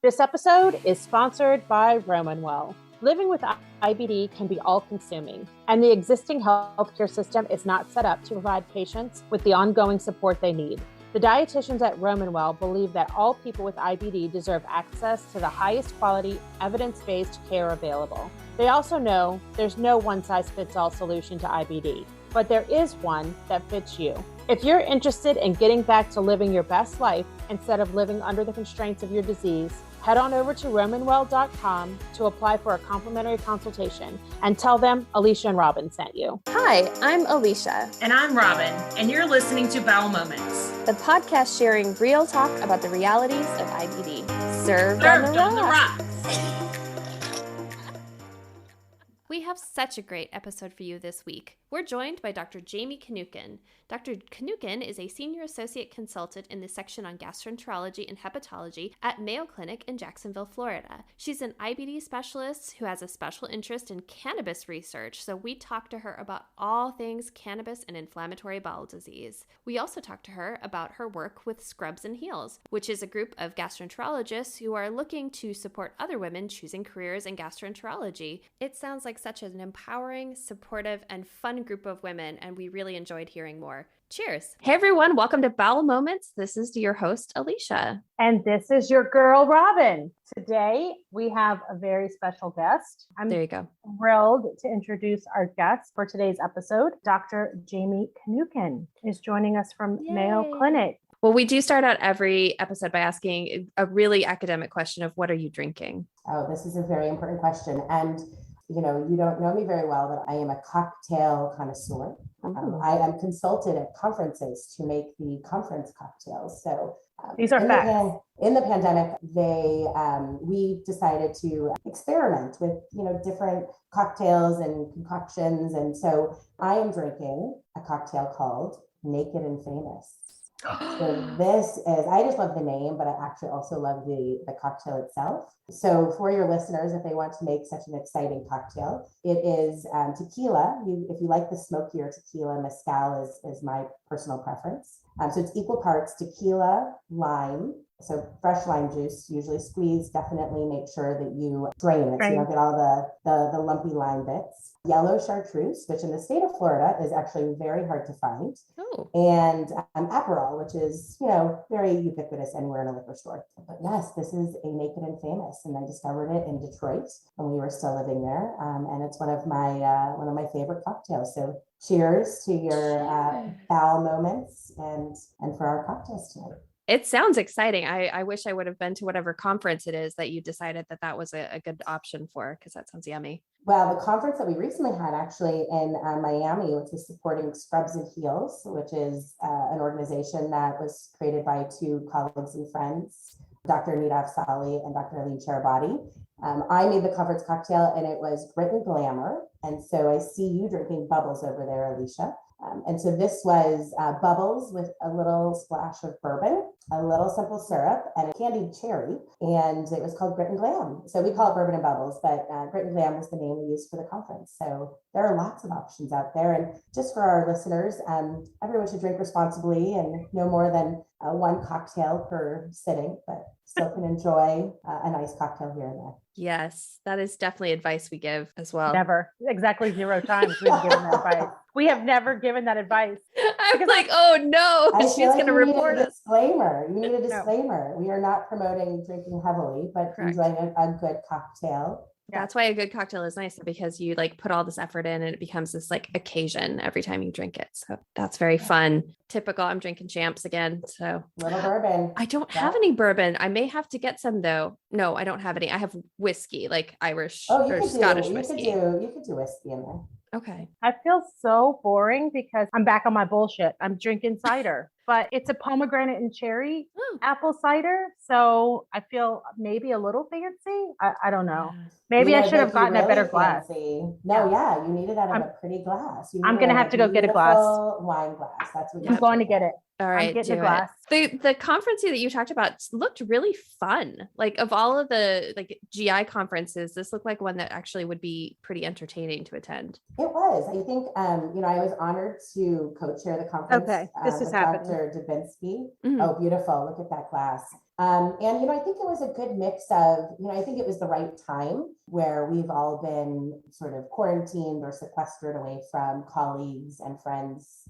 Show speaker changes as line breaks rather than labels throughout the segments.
This episode is sponsored by Romanwell. Living with IBD can be all-consuming, and the existing healthcare system is not set up to provide patients with the ongoing support they need. The dietitians at Romanwell believe that all people with IBD deserve access to the highest quality, evidence-based care available. They also know there's no one-size-fits-all solution to IBD, but there is one that fits you. If you're interested in getting back to living your best life instead of living under the constraints of your disease, head on over to romanwell.com to apply for a complimentary consultation and tell them Alicia and Robin sent you.
Hi, I'm Alicia.
And I'm Robin, and you're listening to Bowel Moments,
the podcast sharing real talk about the realities of IBD. Served on the rocks. We have such a great episode for you this week. We're joined by Dr. Jami Kinnucan. Dr. Kinnucan is a senior associate consultant in the section on gastroenterology and hepatology at Mayo Clinic in Jacksonville, Florida. She's an IBD specialist who has a special interest in cannabis research, so we talked to her about all things cannabis and inflammatory bowel disease. We also talked to her about her work with Scrubs and Heels, which is a group of gastroenterologists who are looking to support other women choosing careers in gastroenterology. It sounds like such an empowering, supportive, and fun group of women, and we really enjoyed hearing more. Cheers. Hey everyone, welcome to Bowel Moments. This is your host, Alicia.
And this is your girl, Robin. Today, we have a very special guest.
There you go.
Thrilled to introduce our guest for today's episode. Dr. Jami Kinnucan is joining us from Mayo Clinic.
Well, we do start out every episode by asking a really academic question of what are you drinking?
Oh, this is a very important question. And you know, you don't know me very well, but I am a cocktail connoisseur. I am consulted at conferences to make the conference cocktails. So
these are facts.
In the pandemic, we decided to experiment with, different cocktails and concoctions. And so I am drinking a cocktail called Naked and Famous. So this is, I just love the name, but I actually also love the cocktail itself. So for your listeners, if they want to make such an exciting cocktail, it is tequila. If you like the smokier tequila, mezcal is my personal preference. So it's equal parts tequila, lime. So fresh lime juice, usually squeeze, definitely make sure that you drain it so you don't get all the lumpy lime bits. Yellow chartreuse, which in the state of Florida is actually very hard to find.
Oh.
And Aperol, which is, very ubiquitous anywhere in a liquor store. But yes, this is a Naked and Famous, and I discovered it in Detroit when we were still living there. And it's one of my favorite cocktails. So cheers to your bowel moments and for our cocktails tonight.
It sounds exciting. I wish I would have been to whatever conference it is that you decided that was a good option for, because that sounds yummy.
Well, the conference that we recently had actually in Miami, which was supporting Scrubs and Heels, which is an organization that was created by two colleagues and friends, Dr. Nida Afsali and Dr. Aline Cherabati. I made the conference cocktail and it was Grit and Glamour. And so I see you drinking bubbles over there, Alicia. And so this was bubbles with a little splash of bourbon, a little simple syrup, and a candied cherry. And it was called Grit and Glam. So we call it bourbon and bubbles, but Grit and Glam was the name we used for the conference. So there are lots of options out there. And just for our listeners, everyone should drink responsibly and no more than one cocktail per sitting, but still can enjoy a nice cocktail here and there.
Yes, that is definitely advice we give as well.
Never. Exactly 0 times we've given that advice. We have never given that advice.
I'm like, oh no, she's going to report us.
Disclaimer. You need a disclaimer. No. We are not promoting drinking heavily, but enjoying a good cocktail.
Yeah. That's why a good cocktail is nice, because you put all this effort in and it becomes this occasion every time you drink it. So that's very fun. Typical. I'm drinking champs again. So
little bourbon.
I don't have any bourbon. I may have to get some though. No, I don't have any. I have whiskey, like Irish or Scottish whiskey.
You could do whiskey in there.
Okay.
I feel so boring because I'm back on my bullshit. I'm drinking cider, but it's a pomegranate and cherry apple cider. So I feel maybe a little fancy. I don't know. Maybe I should have gotten a better glass.
No, yeah, you need it out of a pretty glass.
I'm going to have to go get a glass.
Wine glass. That's what
I'm going to get it.
All right,
I'm getting a glass.
The conference that you talked about looked really fun. Like, of all of the GI conferences, this looked like one that actually would be pretty entertaining to attend.
It was. I think I was honored to co-chair the conference.
Okay, this is happening.
Dr. Dubinsky. Mm-hmm. Oh, beautiful! Look at that glass. And, I think it was a good mix of, I think it was the right time where we've all been sort of quarantined or sequestered away from colleagues and friends,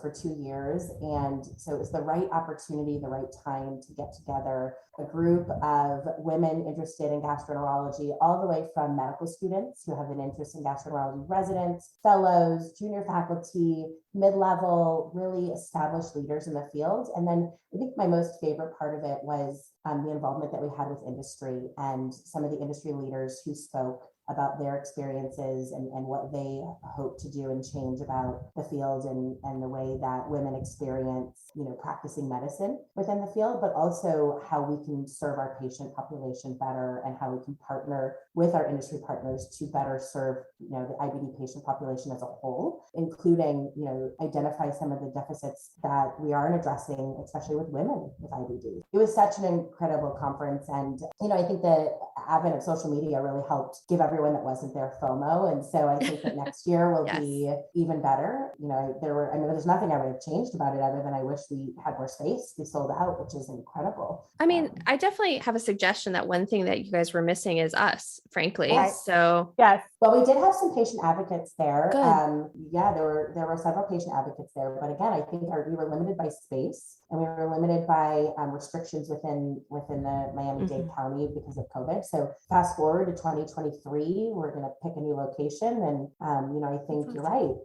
for 2 years. And so it was the right opportunity, the right time to get together a group of women interested in gastroenterology, all the way from medical students who have an interest in gastroenterology, residents, fellows, junior faculty, mid-level, really established leaders in the field. And then I think my most favorite part of it was the involvement that we had with industry and some of the industry leaders who spoke about their experiences and what they hope to do and change about the field and the way that women experience, practicing medicine within the field, but also how we can serve our patient population better and how we can partner with our industry partners to better serve, the IBD patient population as a whole, including, identify some of the deficits that we aren't addressing, especially with women with IBD. It was such an incredible conference. And, I think the advent of social media really helped give everyone that wasn't there FOMO. And so I think that next year will be even better. There's nothing I would have changed about it other than I wish we had more space. We sold out, which is incredible.
I mean, I definitely have a suggestion that one thing that you guys were missing is us, frankly.
Yes.
So
yes.
Well, we did have some patient advocates there.
Good.
There were several patient advocates there, but again, I think we were limited by space and we were limited by restrictions within the Miami-Dade County because of COVID. So fast forward to 2023, we're going to pick a new location, and I think you're right.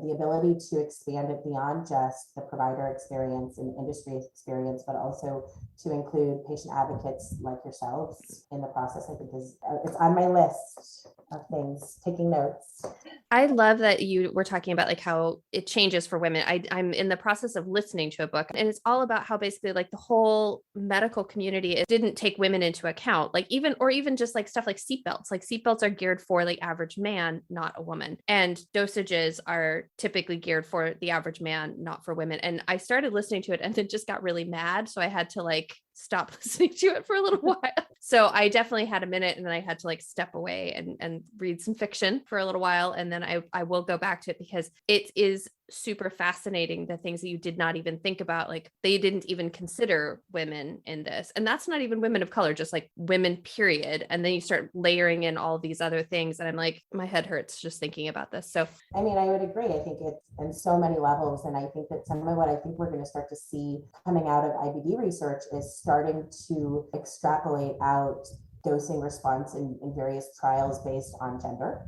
The ability to expand it beyond just the provider experience and industry experience, but also to include patient advocates like yourselves in the process, I think it's on my list of things, taking notes.
I love that you were talking about like how it changes for women. I'm in the process of listening to a book, and it's all about how basically like the whole medical community didn't take women into account, like even just like stuff like seatbelts. Like seatbelts are geared for the average man, not a woman. And dosages are typically geared for the average man, not for women. And I started listening to it and then just got really mad. So I had to like stop listening to it for a little while. So I definitely had a minute, and then I had to like step away and read some fiction for a little while. And then I will go back to it because it is super fascinating, the things that you did not even think about. Like they didn't even consider women in this. And that's not even women of color, just like women, period. And then you start layering in all these other things. And I'm like, my head hurts just thinking about this. So,
I mean, I would agree. I think it's in so many levels. And I think that some of what I think we're going to start to see coming out of IBD research is starting to extrapolate out dosing response in various trials based on gender,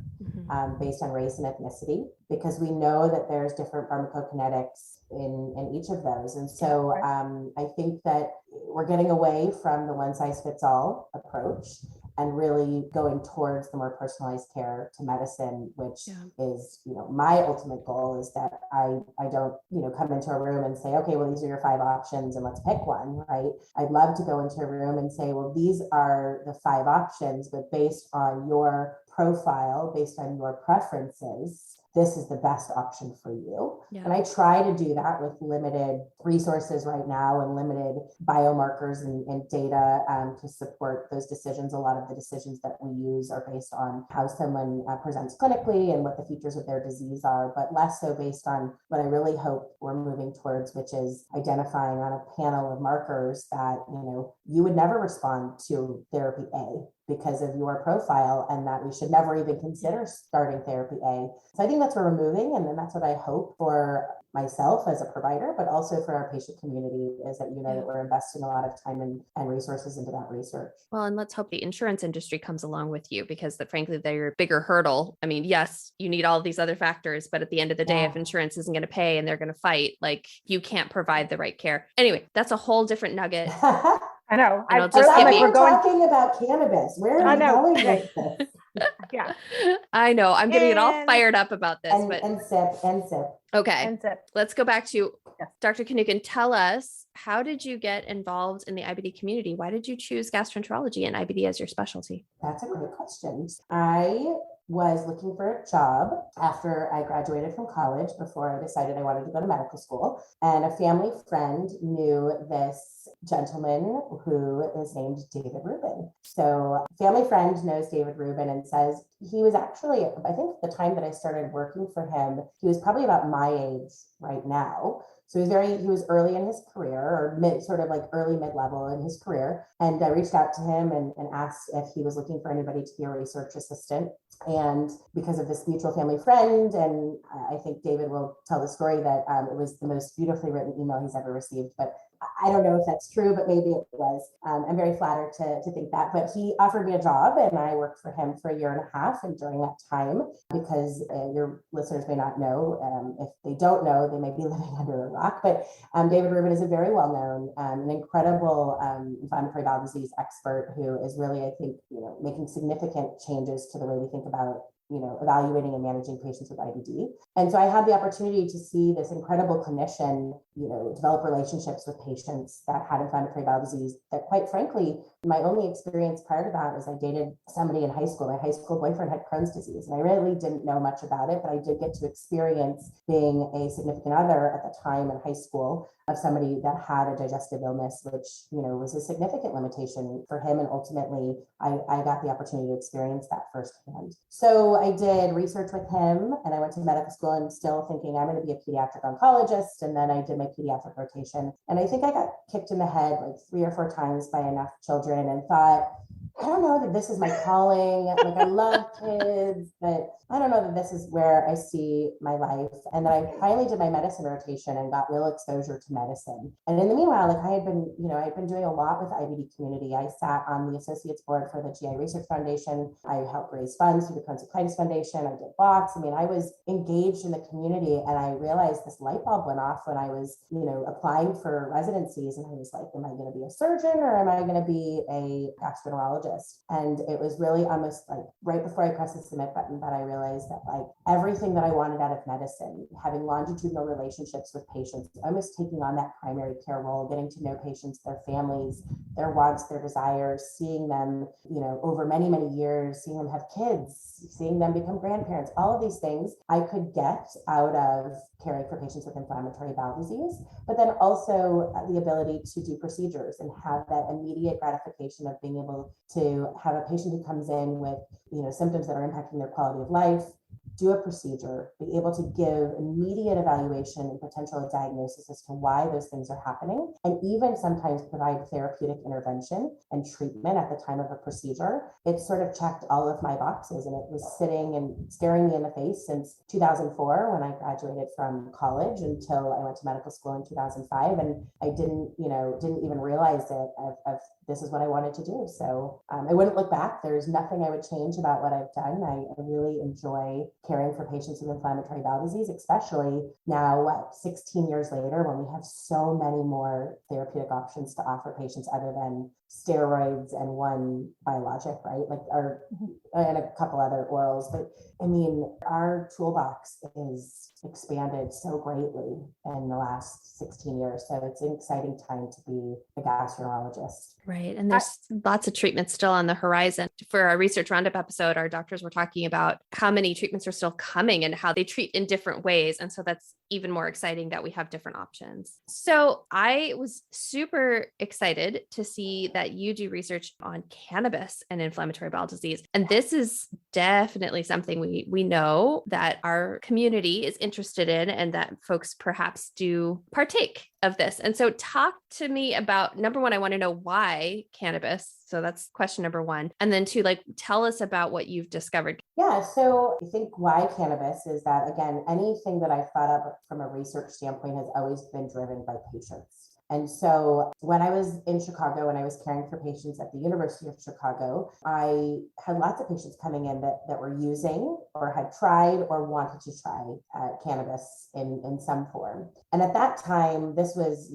based on race and ethnicity, because we know that there's different pharmacokinetics in each of those. And so I think that we're getting away from the one size fits all approach and really going towards the more personalized care to medicine, which is, my ultimate goal is that I don't, come into a room and say, okay, well, these are your 5 options and let's pick one, right? I'd love to go into a room and say, well, these are the 5 options, but based on your profile, based on your preferences, this is the best option for you. And I try to do that with limited resources right now and limited biomarkers and data to support those decisions. A lot of the decisions that we use are based on how someone presents clinically and what the features of their disease are, but less so based on what I really hope we're moving towards, which is identifying on a panel of markers that, you would never respond to therapy A because of your profile, and that we should never even consider starting therapy A. So I think that's where we're moving. And then that's what I hope for myself as a provider, but also for our patient community, is that, that we're investing a lot of time and resources into that research.
Well, and let's hope the insurance industry comes along with you, because frankly, they're your bigger hurdle. I mean, yes, you need all these other factors, but at the end of the day, if insurance isn't going to pay and they're going to fight, like you can't provide the right care. Anyway, that's a whole different nugget.
I know.
We're talking about cannabis. Where are we going with this?
Yeah.
I know. I'm getting it all fired up about this.
And sip.
Okay.
And sip.
Let's go back to Dr. Kinnucan. Tell us, how did you get involved in the IBD community? Why did you choose gastroenterology and IBD as your specialty?
That's a great question. I was looking for a job after I graduated from college, before I decided I wanted to go to medical school. And a family friend knew this gentleman who is named David Rubin. So family friend knows David Rubin and says he was actually, I think at the time that I started working for him, he was probably about my age right now. So he was early in his career, or sort of like early mid-level in his career. And I reached out to him and asked if he was looking for anybody to be a research assistant. And because of this mutual family friend, and I think David will tell the story that it was the most beautifully written email he's ever received, but I don't know if that's true, but maybe it was. I'm very flattered to think that. But he offered me a job, and I worked for him for a year and a half. And during that time, because your listeners may not know, if they don't know, they may be living under a rock. But David Rubin is a very well-known, an incredible inflammatory bowel disease expert who is really, I think, making significant changes to the way we think about evaluating and managing patients with IBD. And so I had the opportunity to see this incredible clinician, develop relationships with patients that had inflammatory bowel disease that, quite frankly, my only experience prior to that was I dated somebody in high school. My high school boyfriend had Crohn's disease, and I really didn't know much about it, but I did get to experience being a significant other at the time in high school of somebody that had a digestive illness, which, was a significant limitation for him. And ultimately, I got the opportunity to experience that firsthand. So I did research with him, and I went to medical school and still thinking I'm going to be a pediatric oncologist. And then I did my pediatric rotation. And I think I got kicked in the head like 3 or 4 times by enough children and thought, I don't know that this is my calling. Like, I love kids, but I don't know that this is where I see my life. And then I finally did my medicine rotation and got real exposure to medicine. And in the meanwhile, like I'd been doing a lot with the IBD community. I sat on the associates board for the GI Research Foundation. I helped raise funds through the Crohn's Colitis Foundation. I did walks. I mean, I was engaged in the community, and I realized this light bulb went off when I was, applying for residencies. And I was like, am I going to be a surgeon, or am I going to be a gastroenterologist? And it was really almost like right before I pressed the submit button that I realized that like everything that I wanted out of medicine, having longitudinal relationships with patients, almost taking on that primary care role, getting to know patients, their families, their wants, their desires, seeing them, over many, many years, seeing them have kids, seeing them become grandparents, all of these things I could get out of caring for patients with inflammatory bowel disease, but then also the ability to do procedures and have that immediate gratification of being able to have a patient who comes in with, symptoms that are impacting their quality of life, do a procedure, be able to give immediate evaluation and potential diagnosis as to why those things are happening, and even sometimes provide therapeutic intervention and treatment at the time of a procedure. It sort of checked all of my boxes, and it was sitting and staring me in the face since 2004 when I graduated from college until I went to medical school in 2005. And I didn't even realize it of this is what I wanted to do. So I wouldn't look back. There's nothing I would change about what I've done. I really enjoy caring for patients with inflammatory bowel disease, especially now, 16 years later, when we have so many more therapeutic options to offer patients other than steroids and one biologic, right? And a couple other orals. But I mean, our toolbox is expanded so greatly in the last 16 years. So it's an exciting time to be a gastroenterologist.
Right. And there's lots of treatments still on the horizon. For our research roundup episode, our doctors were talking about how many treatments are still coming and how they treat in different ways. And so that's even more exciting that we have different options. So I was super excited to see that you do research on cannabis and inflammatory bowel disease. And this is definitely something we know that our community is interested in, and that folks perhaps do partake of this. And so talk to me about, number one, I want to know why cannabis. So that's question number one. And then two, tell us about what you've discovered.
Yeah. So I think why cannabis is that, again, anything that I've thought of from a research standpoint has always been driven by patients. And so when I was in Chicago, when I was caring for patients at the University of Chicago, I had lots of patients coming in that were using or had tried or wanted to try cannabis in some form. And at that time, this was,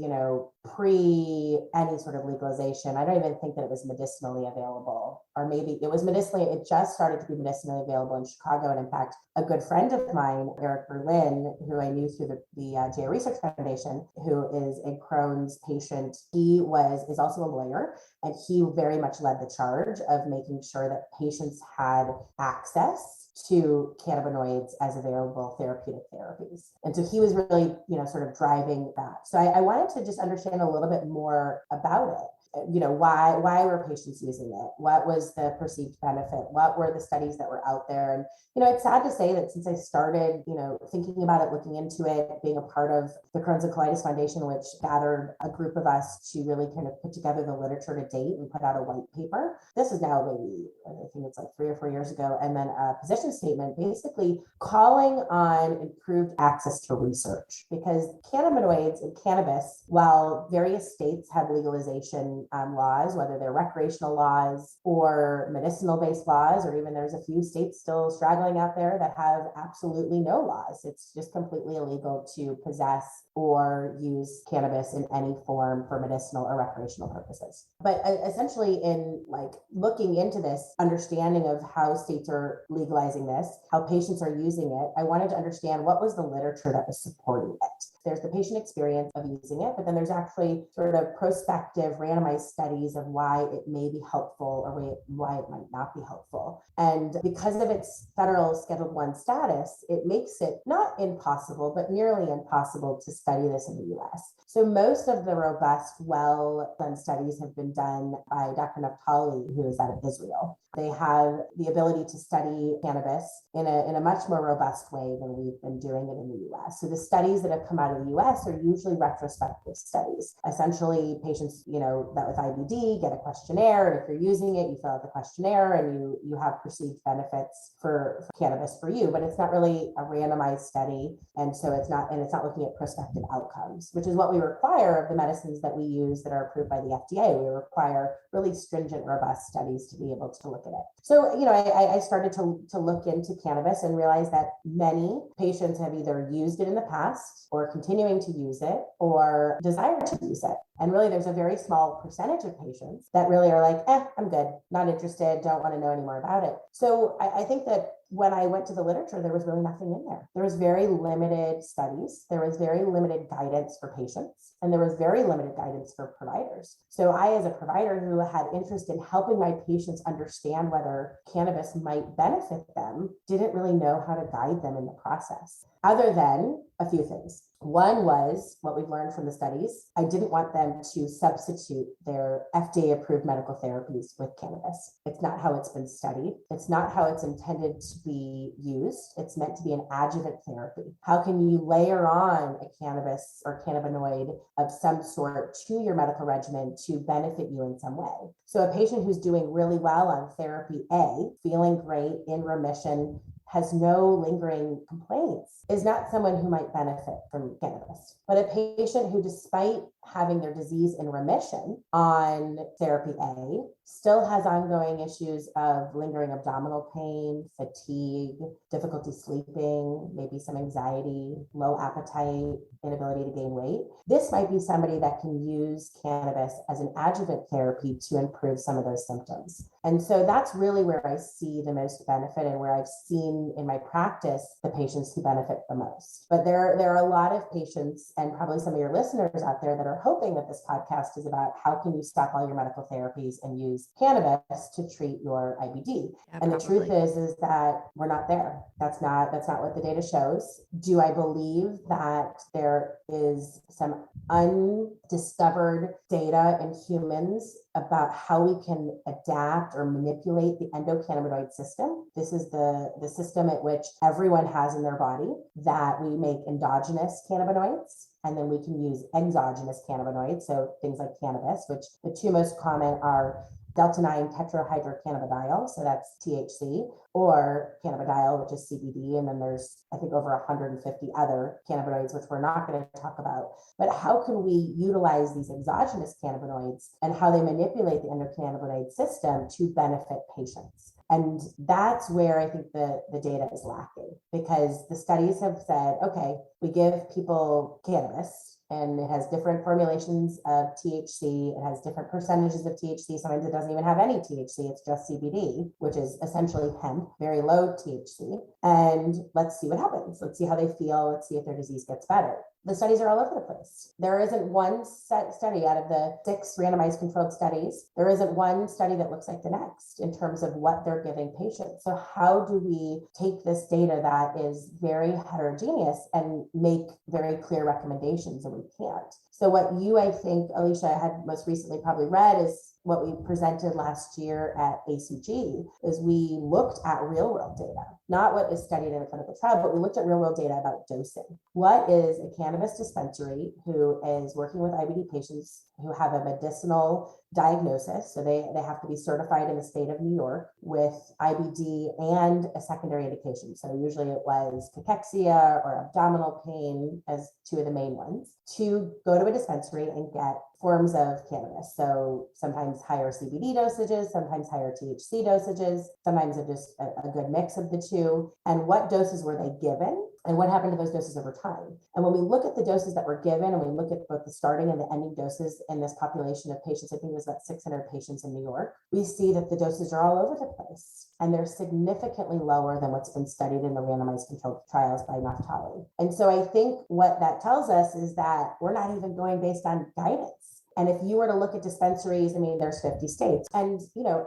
pre any sort of legalization. I don't even think that it was medicinally available, or maybe it was medicinally, it just started to be medicinally available in Chicago. And in fact, a good friend of mine, Eric Berlin, who I knew through the GI Research Foundation, who is a Crohn's patient, he is also a lawyer, and he very much led the charge of making sure that patients had access to cannabinoids as available therapeutic therapies. And so he was really, sort of driving that. So I wanted to just understand a little bit more about it. why were patients using it? What was the perceived benefit? What were the studies that were out there? And, it's sad to say that since I started, thinking about it, looking into it, being a part of the Crohn's and Colitis Foundation, which gathered a group of us to really kind of put together the literature to date and put out a white paper. This is now maybe, I think it's like 3 or 4 years ago. And then a position statement basically calling on improved access to research, because cannabinoids and cannabis, while various states have legalization laws, whether they're recreational laws or medicinal-based laws, or even there's a few states still straggling out there that have absolutely no laws. It's just completely illegal to possess or use cannabis in any form for medicinal or recreational purposes. But essentially, in looking into this, understanding of how states are legalizing this, how patients are using it, I wanted to understand what was the literature that was supporting it. There's the patient experience of using it, but then there's actually sort of prospective randomized studies of why it may be helpful or why it might not be helpful. And because of its federal Schedule 1 status, it makes it not impossible, but nearly impossible to study this in the US. So most of the robust, well-done studies have been done by Dr. Naftali, who is out of Israel. They have the ability to study cannabis in a much more robust way than we've been doing it in the US. So the studies that have come out of the US are usually retrospective studies. Essentially, patients, that with IBD get a questionnaire, and if you're using it, you fill out the questionnaire and you have perceived benefits for cannabis for you, but it's not really a randomized study. And so it's not looking at prospective outcomes, which is what we require of the medicines that we use that are approved by the FDA. We require really stringent, robust studies to be able to look at it. So, I started to look into cannabis and realized that many patients have either used it in the past or continuing to use it or desire to use it. And really, there's a very small percentage of patients that really are like, I'm good, not interested, don't want to know any more about it. So I think that when I went to the literature, there was really nothing in there. There was very limited studies. There was very limited guidance for patients, and there was very limited guidance for providers. So I, as a provider who had interest in helping my patients understand whether cannabis might benefit them, didn't really know how to guide them in the process, other than a few things. One was what we've learned from the studies. I didn't want them to substitute their FDA-approved medical therapies with cannabis. It's not how it's been studied. It's not how it's intended to be used. It's meant to be an adjuvant therapy. How can you layer on a cannabis or cannabinoid of some sort to your medical regimen to benefit you in some way? So a patient who's doing really well on therapy A, feeling great, in remission, has no lingering complaints, is not someone who might benefit from cannabis. But a patient who, despite having their disease in remission on therapy A, still has ongoing issues of lingering abdominal pain, fatigue, difficulty sleeping, maybe some anxiety, low appetite, inability to gain weight. This might be somebody that can use cannabis as an adjuvant therapy to improve some of those symptoms. And so that's really where I see the most benefit, and where I've seen in my practice the patients who benefit the most. But there are a lot of patients, and probably some of your listeners out there, that are hoping that this podcast is about how can you stop all your medical therapies and use cannabis to treat your IBD. Yeah, and the truth is that we're not there. That's not what the data shows. Do I believe that there is some undiscovered data in humans about how we can adapt or manipulate the endocannabinoid system? This is the system at which everyone has in their body, that we make endogenous cannabinoids, and then we can use exogenous cannabinoids, so things like cannabis, which the two most common are delta-9 tetrahydrocannabidiol, so that's THC, or cannabidiol, which is CBD, and then there's, I think, over 150 other cannabinoids, which we're not going to talk about. But how can we utilize these exogenous cannabinoids and how they manipulate the endocannabinoid system to benefit patients? And that's where I think the data is lacking, because the studies have said, okay, we give people cannabis, and it has different formulations of THC. It has different percentages of THC. Sometimes it doesn't even have any THC. It's just CBD, which is essentially hemp, very low THC. And let's see what happens. Let's see how they feel. Let's see if their disease gets better. The studies are all over the place. There isn't one set study out of the 6 randomized controlled studies. There isn't one study that looks like the next in terms of what they're giving patients. So how do we take this data that is very heterogeneous and make very clear recommendations? And we can't. So what you, I think, Alicia, had most recently probably read is what we presented last year at ACG is we looked at real world data, not what is studied in a clinical trial, but we looked at real world data about dosing. What is a cannabis dispensary who is working with IBD patients who have a medicinal diagnosis? So they have to be certified in the state of New York with IBD and a secondary indication. So usually it was cachexia or abdominal pain as 2 of the main ones, to go to a dispensary and get forms of cannabis. So sometimes higher CBD dosages, sometimes higher THC dosages, sometimes just a good mix of the 2. And what doses were they given? And what happened to those doses over time? And when we look at the doses that were given, and we look at both the starting and the ending doses in this population of patients, I think it was about 600 patients in New York, we see that the doses are all over the place. And they're significantly lower than what's been studied in the randomized controlled trials by Naftali. And so I think what that tells us is that we're not even going based on guidance. And if you were to look at dispensaries, I mean, there's 50 states and,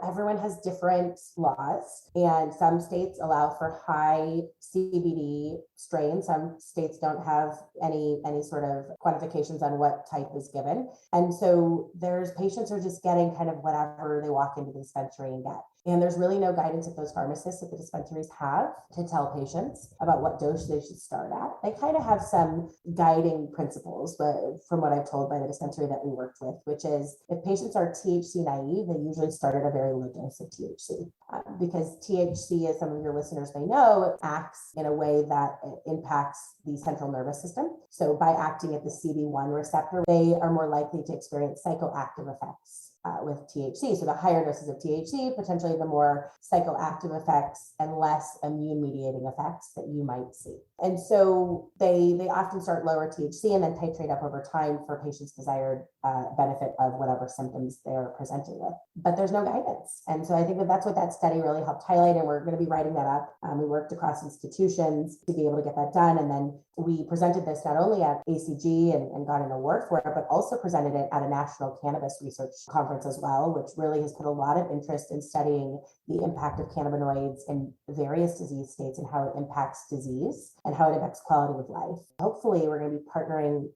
everyone has different laws, and some states allow for high CBD strains. Some states don't have any sort of quantifications on what type is given. And so there's patients who are just getting kind of whatever they walk into the dispensary and get. And there's really no guidance that those pharmacists at the dispensaries have to tell patients about what dose they should start at. They kind of have some guiding principles, but from what I've told by the dispensary that we worked with, which is if patients are THC naive, they usually start at a very low dose of THC. Because THC, as some of your listeners may know, acts in a way that impacts the central nervous system. So by acting at the CB1 receptor, they are more likely to experience psychoactive effects with THC. So the higher doses of THC, potentially the more psychoactive effects and less immune mediating effects that you might see. And so they often start lower THC and then titrate up over time for patients' desired benefit of whatever symptoms they're presenting with. But there's no guidance. And so I think that's what that study really helped highlight. And we're going to be writing that up. We worked across institutions to be able to get that done. And then we presented this not only at ACG and got an award for it, but also presented it at a national cannabis research conference as well, which really has put a lot of interest in studying the impact of cannabinoids in various disease states and how it impacts disease and how it impacts quality of life. Hopefully, we're going to be partnering,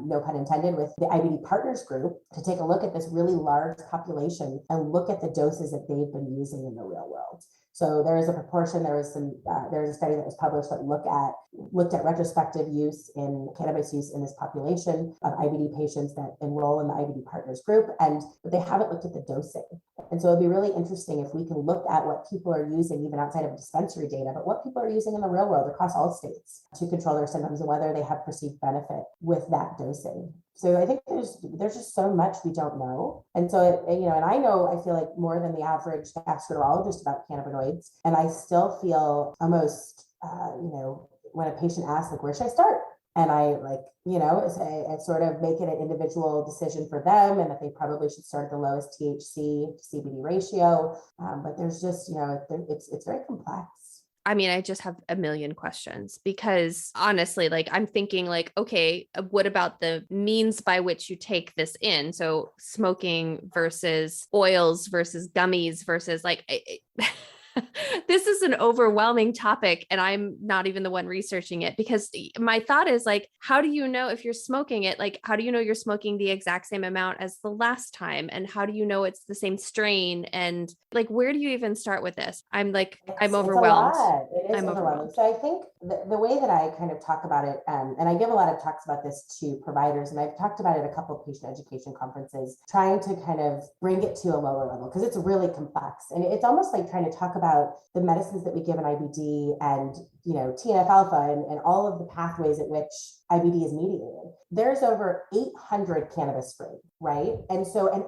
no pun intended, with the IBD Partners Group to take a look at this really large population and look at the doses that they've been using in the real world. So there is a proportion, there is a study that was published that looked at retrospective use in cannabis use in this population of IBD patients that enroll in the IBD Partners Group, but they haven't looked at the dosing. And so it'd be really interesting if we can look at what people are using even outside of dispensary data, but what people are using in the real world across all states to control their symptoms and whether they have perceived benefit with that dosing. So I think there's just so much we don't know. And so, and I feel like more than the average gastroenterologist about cannabinoids. And I still feel almost, when a patient asks, like, where should I start? And I I sort of make it an individual decision for them and that they probably should start at the lowest THC to CBD ratio. But there's just, it's very complex.
I mean, I just have a million questions because honestly, I'm thinking okay, what about the means by which you take this in? So smoking versus oils versus gummies versus this is an overwhelming topic and I'm not even the one researching it because my thought is how do you know if you're smoking it? How do you know you're smoking the exact same amount as the last time? And how do you know it's the same strain? And where do you even start with this? I'm overwhelmed.
It is overwhelming. So I think the way that I kind of talk about it, and I give a lot of talks about this to providers, and I've talked about it at a couple of patient education conferences, trying to kind of bring it to a lower level because it's really complex. And it's almost like trying to talk about the medicines that we give in IBD and, TNF alpha and all of the pathways at which IBD is mediated. There's over 800 cannabis strains, right? And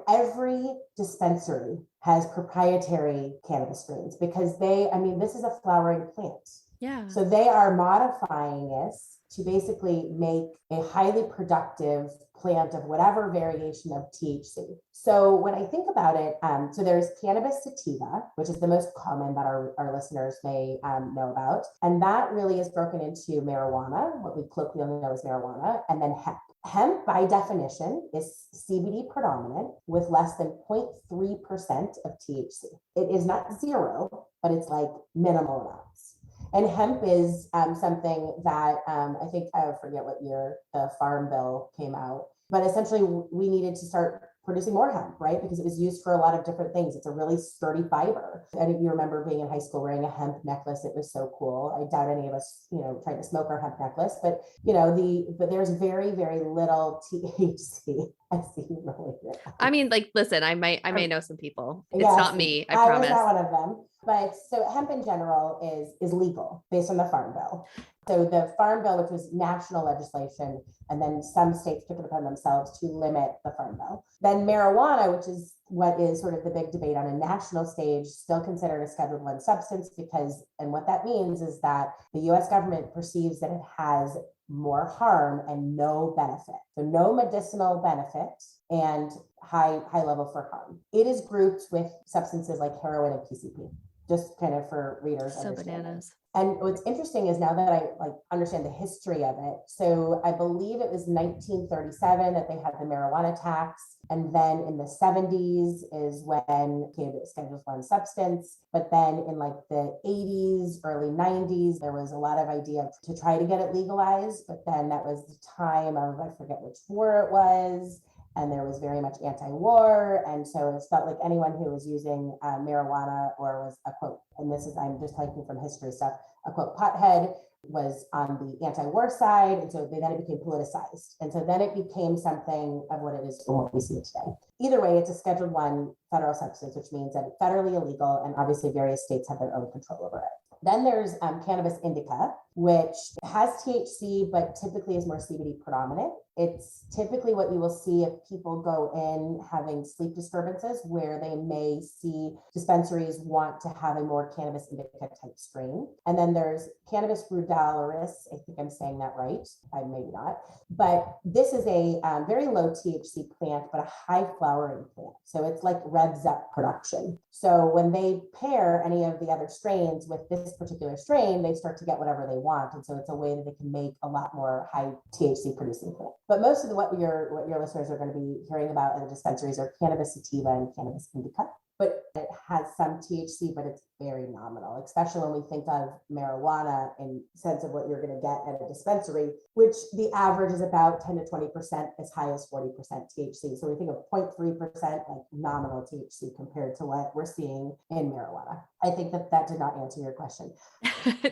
every dispensary has proprietary cannabis strains because this is a flowering plant.
Yeah.
So they are modifying this to basically make a highly productive plant of whatever variation of THC. So when I think about it, so there's cannabis sativa, which is the most common that our listeners may know about. And that really is broken into marijuana, what we colloquially know as marijuana, and then hemp. Hemp, by definition, is CBD predominant with less than 0.3% of THC. It is not zero, but it's like minimal amounts. And hemp is something that I think, I forget what year the Farm Bill came out, but essentially we needed to start producing more hemp, right? Because it was used for a lot of different things. It's a really sturdy fiber. And if you remember being in high school wearing a hemp necklace, it was so cool. I doubt any of us, tried to smoke our hemp necklace, but but there's very, very little THC. I see you rolling it.
I mean, like, listen, I may know some people. It's
Yes,
not me, I
I
promise.
was not one of them. But so hemp in general is legal based on the Farm Bill. So the Farm Bill, which was national legislation, and then some states took it upon themselves to limit the Farm Bill. Then marijuana, which is what is sort of the big debate on a national stage, still considered a Schedule I substance because, and what that means is that the US government perceives that it has more harm and no benefit. So no medicinal benefit and high level for harm. It is grouped with substances like heroin and PCP, just kind of for readers.
So bananas.
And what's interesting is now that I understand the history of it. So I believe it was 1937 that they had the marijuana tax. And then in the 70s is when it became a Schedule I substance. But then in the 80s, early 90s, there was a lot of idea to try to get it legalized. But then that was the time of, I forget which war it was. And there was very much anti-war. And so it felt like anyone who was using marijuana or was a quote, and this is, I'm just taking from history stuff, a quote, pothead was on the anti-war side. And so then it became politicized. And so then it became something of what it is and what we see today. Either way, it's a Schedule I federal substance, which means that it's federally illegal. And obviously various states have their own control over it. Then there's cannabis indica, which has THC, but typically is more CBD predominant. It's typically what you will see if people go in having sleep disturbances, where they may see dispensaries want to have a more cannabis indica type strain. And then there's cannabis rudalaris. I think I'm saying that right. Maybe not. But this is a very low THC plant, but a high flowering plant. So it's like revs up production. So when they pair any of the other strains with this particular strain, they start to get whatever they want. And so it's a way that they can make a lot more high THC producing plant. But most of what your listeners are going to be hearing about in the dispensaries are cannabis sativa and cannabis indica. But it has some THC, but it's very nominal, especially when we think of marijuana in sense of what you're going to get at a dispensary, which the average is about 10 to 20%, as high as 40% THC. So we think of 0.3% like nominal THC compared to what we're seeing in marijuana. I think that did not answer your question.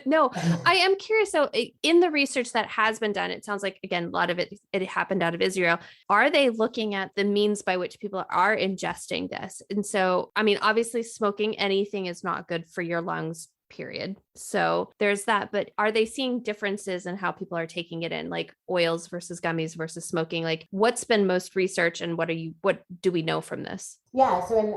No, I am curious. So in the research that has been done, it sounds like, again, a lot of it happened out of Israel. Are they looking at the means by which people are ingesting this? And so, I mean, obviously smoking anything is not good for your lungs, period. So there's that, but are they seeing differences in how people are taking it in, like oils versus gummies versus smoking? Like what's been most research and what do we know from this?
Yeah, so in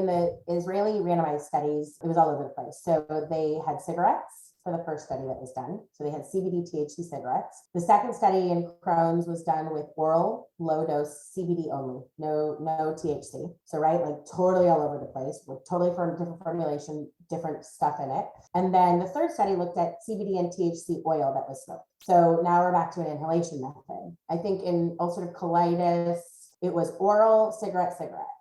the Israeli randomized studies, it was all over the place. So they had cigarettes for the first study that was done. So they had CBD THC cigarettes. The second study in Crohn's was done with oral low dose CBD only, no THC. So right, like totally all over the place, with totally different formulation, different stuff in it. And then the third study looked at CBD and THC oil that was smoked. So now we're back to an inhalation method. I think in ulcerative colitis, it was oral, cigarette.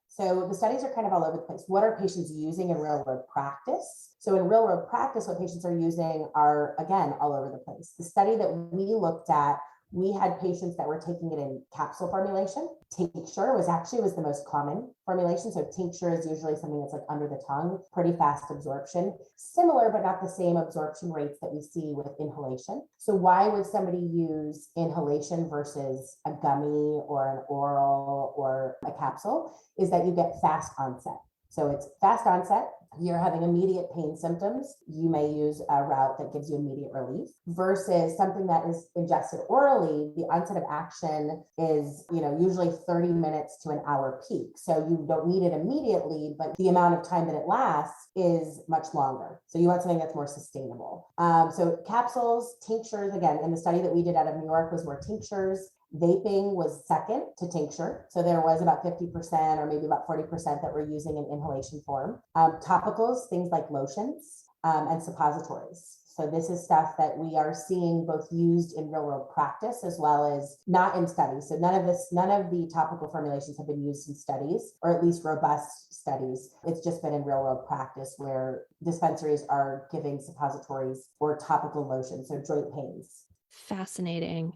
So the studies are kind of all over the place. What are patients using in real world practice? So in real world practice, what patients are using are, again, all over the place. The study that we looked at, we had patients that were taking it in capsule formulation. Tincture was the most common formulation. So tincture is usually something that's like under the tongue, pretty fast absorption, similar, but not the same absorption rates that we see with inhalation. So why would somebody use inhalation versus a gummy or an oral or a capsule? Is that you get fast onset. So it's fast onset, If you're having immediate pain symptoms, you may use a route that gives you immediate relief versus something that is ingested orally. The onset of action is, usually 30 minutes to an hour peak. So you don't need it immediately, but the amount of time that it lasts is much longer. So you want something that's more sustainable. So capsules, tinctures, again, in the study that we did out of New York was more tinctures. Vaping was second to tincture. So there was about 50% or maybe about 40% that were using an inhalation form. Topicals, things like lotions and suppositories. So this is stuff that we are seeing both used in real world practice as well as not in studies. So none of the topical formulations have been used in studies, or at least robust studies. It's just been in real world practice where dispensaries are giving suppositories or topical lotions, so joint pains.
Fascinating.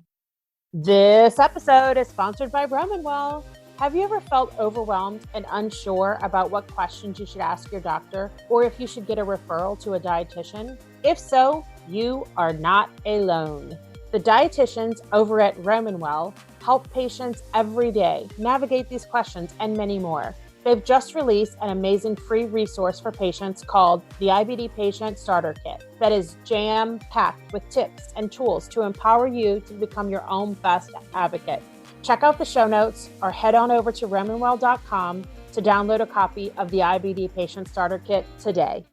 This episode is sponsored by Well. Have you ever felt overwhelmed and unsure about what questions you should ask your doctor, or if you should get a referral to a dietitian? If so, you are not alone. The dietitians over at Well help patients every day navigate these questions and many more. They've just released an amazing free resource for patients called the IBD Patient Starter Kit that is jam-packed with tips and tools to empower you to become your own best advocate. Check out the show notes or head on over to RomanWell.com to download a copy of the IBD Patient Starter Kit today.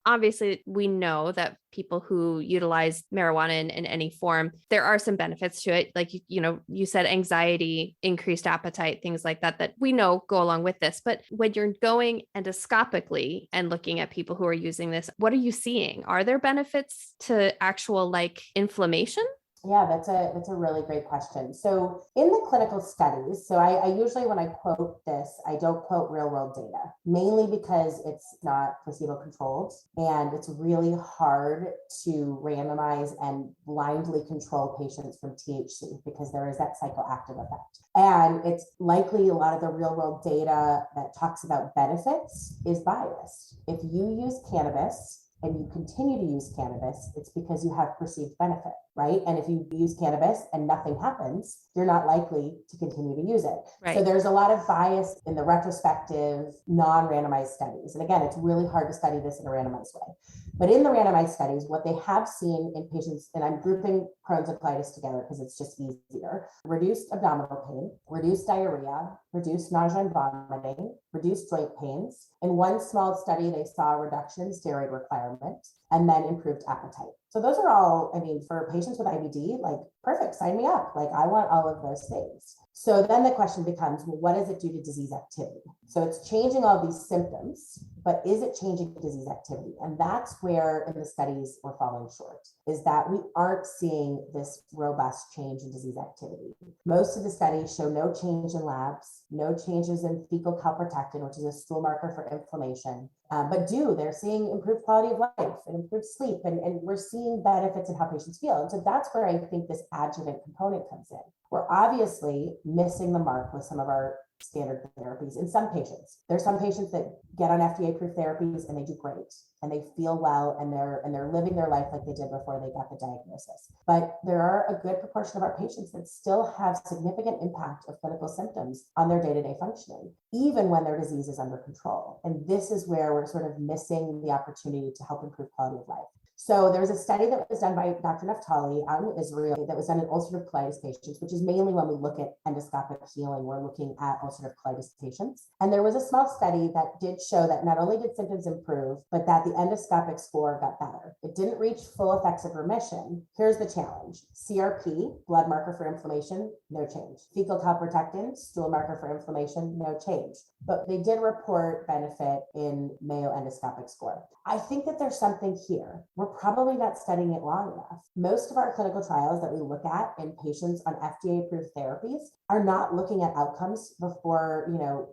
Obviously, we know that people who utilize marijuana in any form, there are some benefits to it. Like, you said anxiety, increased appetite, things like that we know go along with this. But when you're going endoscopically and looking at people who are using this, what are you seeing? Are there benefits to actual inflammation?
Yeah, that's a really great question. So in the clinical studies, so I usually, when I quote this, I don't quote real world data, mainly because it's not placebo controlled and it's really hard to randomize and blindly control patients from THC because there is that psychoactive effect. And it's likely a lot of the real world data that talks about benefits is biased. If you use cannabis and you continue to use cannabis, it's because you have perceived benefit, right? And if you use cannabis and nothing happens, you're not likely to continue to use it.
Right.
So there's a lot of bias in the retrospective, non-randomized studies. And again, it's really hard to study this in a randomized way. But in the randomized studies, what they have seen in patients, and I'm grouping Crohn's and colitis together because it's just easier, reduced abdominal pain, reduced diarrhea, reduced nausea and vomiting, reduced joint pains. In one small study, they saw a reduction in steroid requirement and then improved appetite. So those are all, for patients with IBD, perfect, sign me up. I want all of those things. So then the question becomes, well, what does it do to disease activity? So it's changing all these symptoms, but is it changing disease activity? And that's where in the studies we're falling short, is that we aren't seeing this robust change in disease activity. Most of the studies show no change in labs, no changes in fecal calprotectin, which is a stool marker for inflammation. But they're seeing improved quality of life and improved sleep, and we're seeing benefits in how patients feel. And so that's where I think this adjuvant component comes in. We're obviously missing the mark with some of our standard therapies in some patients. There's some patients that get on FDA-approved therapies and they do great and they feel well and they're living their life like they did before they got the diagnosis. But there are a good proportion of our patients that still have significant impact of clinical symptoms on their day-to-day functioning, even when their disease is under control. And this is where we're sort of missing the opportunity to help improve quality of life. So there was a study that was done by Dr. Naftali out in Israel that was done in ulcerative colitis patients, which is mainly when we look at endoscopic healing, we're looking at ulcerative colitis patients. And there was a small study that did show that not only did symptoms improve, but that the endoscopic score got better. It didn't reach full effects of remission. Here's the challenge. CRP, blood marker for inflammation, no change. Fecal calprotectin, stool marker for inflammation, no change. But they did report benefit in Mayo endoscopic score. I think that there's something here. We're probably not studying it long enough. Most of our clinical trials that we look at in patients on FDA-approved therapies are not looking at outcomes before,